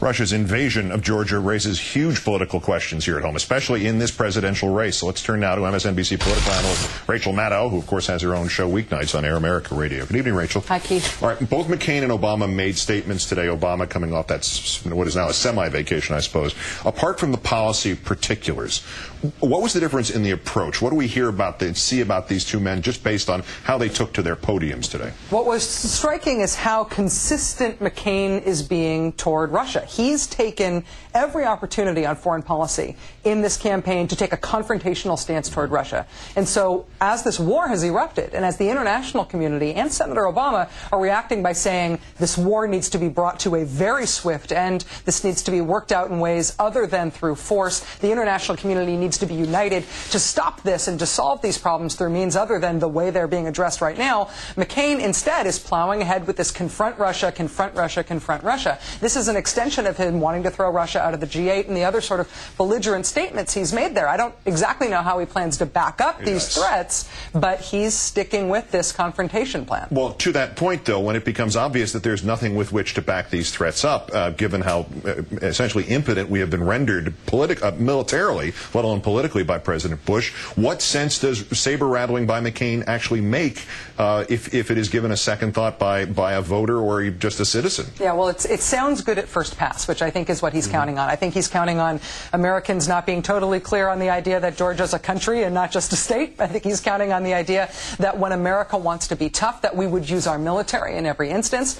Russia's invasion of Georgia raises huge political questions here at home, especially in this presidential race. So let's turn now to MSNBC political analyst Rachel Maddow, who, of course, has her own show weeknights on Air America Radio. Good evening, Rachel. Hi, Keith. All right, both McCain and Obama made statements today. Obama coming off that's what is now a semi-vacation, I suppose. Apart from the policy particulars, what was the difference in the approach? What do we hear about, see about these two men just based on how they took to their podiums today? What was striking is how consistent McCain is being toward Russia. He's taken every opportunity on foreign policy in this campaign to take a confrontational stance toward Russia. And so as this war has erupted, and as the international community and Senator Obama are reacting by saying this war needs to be brought to a very swift end, this needs to be worked out in ways other than through force, the international community needs to be united to stop this and to solve these problems through means other than the way they're being addressed right now, McCain instead is plowing ahead with this confront Russia, confront Russia, confront Russia. This is an extension of him wanting to throw Russia out of the G8 and the other sort of belligerent statements he's made there. I don't exactly know how he plans to back up these threats, but he's sticking with this confrontation plan. Well, to that point, though, when it becomes obvious that there's nothing with which to back these threats up, given how essentially impotent we have been rendered militarily, let alone politically, by President Bush, what sense does saber-rattling by McCain actually make if it is given a second thought by a voter or just a citizen? Yeah, well, it sounds good at first pass, which I think is what he's counting on. I think he's counting on Americans not being totally clear on the idea that Georgia's a country and not just a state. I think he's counting on the idea that when America wants to be tough, that we would use our military in every instance.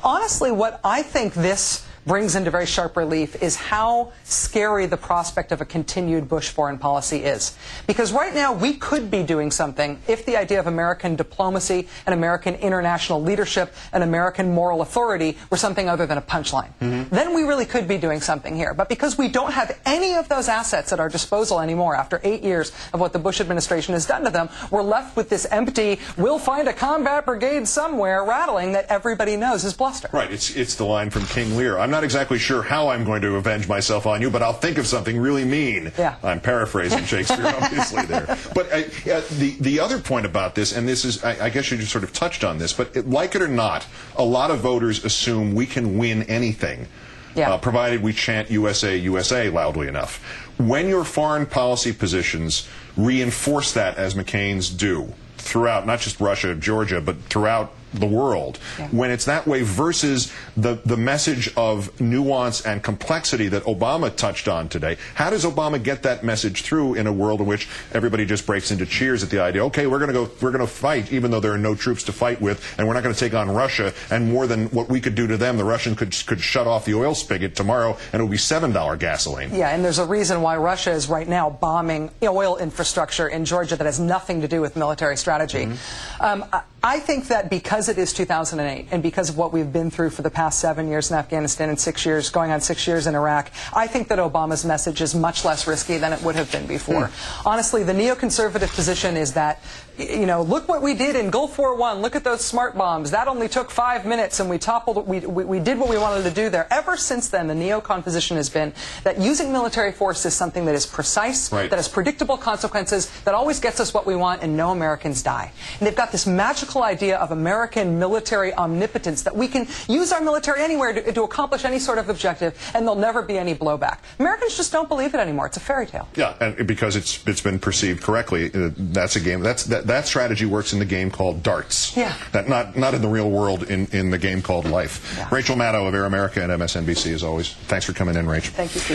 Honestly, what I think this brings into very sharp relief is how scary the prospect of a continued Bush foreign policy is. Because right now we could be doing something if the idea of American diplomacy and American international leadership and American moral authority were something other than a punchline. Then we really could be doing something here. But because we don't have any of those assets at our disposal anymore after 8 years of what the Bush administration has done to them, we're left with this empty, we'll find a combat brigade somewhere rattling that everybody knows is bluster. Right. It's the line from King Lear. I'm not exactly sure how I'm going to avenge myself on you, but I'll think of something really mean. Yeah. I'm paraphrasing Shakespeare, obviously, there. But the other point about this, and this is, I guess you just sort of touched on this, but like it or not, a lot of voters assume we can win anything, provided we chant USA, USA loudly enough. When your foreign policy positions reinforce that, as McCain's do, throughout, not just Russia, Georgia, but throughout the world, when it's that way versus the message of nuance and complexity that Obama touched on today, how does Obama get that message through in a world in which everybody just breaks into cheers at the idea, okay, we're going to fight even though there are no troops to fight with, and we're not going to take on Russia, and more than what we could do to them, the Russian could shut off the oil spigot tomorrow and it would be $7 gasoline. Yeah, and there's a reason why Russia is right now bombing oil infrastructure in Georgia that has nothing to do with military strategy. I think that because it is 2008 and because of what we've been through for the past 7 years in Afghanistan and 6 years, going on 6 years in Iraq, I think that Obama's message is much less risky than it would have been before. Honestly, the neoconservative position is that, you know, look what we did in Gulf War I. Look at those smart bombs. That only took 5 minutes and we toppled, we did what we wanted to do there. Ever since then, the neocon position has been that using military force is something that is precise, that has predictable consequences, that always gets us what we want, and no Americans die. And they've got this magical idea of American military omnipotence, that we can use our military anywhere to accomplish any sort of objective and there'll never be any blowback. Americans just don't believe it anymore. It's a fairy tale. Yeah, and because it's been perceived correctly, that's a game that strategy works in the game called darts. Yeah. Not in the real world, in the game called life. Yeah. Rachel Maddow of Air America and MSNBC, as always. Thanks for coming in, Rachel. Thank you, Steve.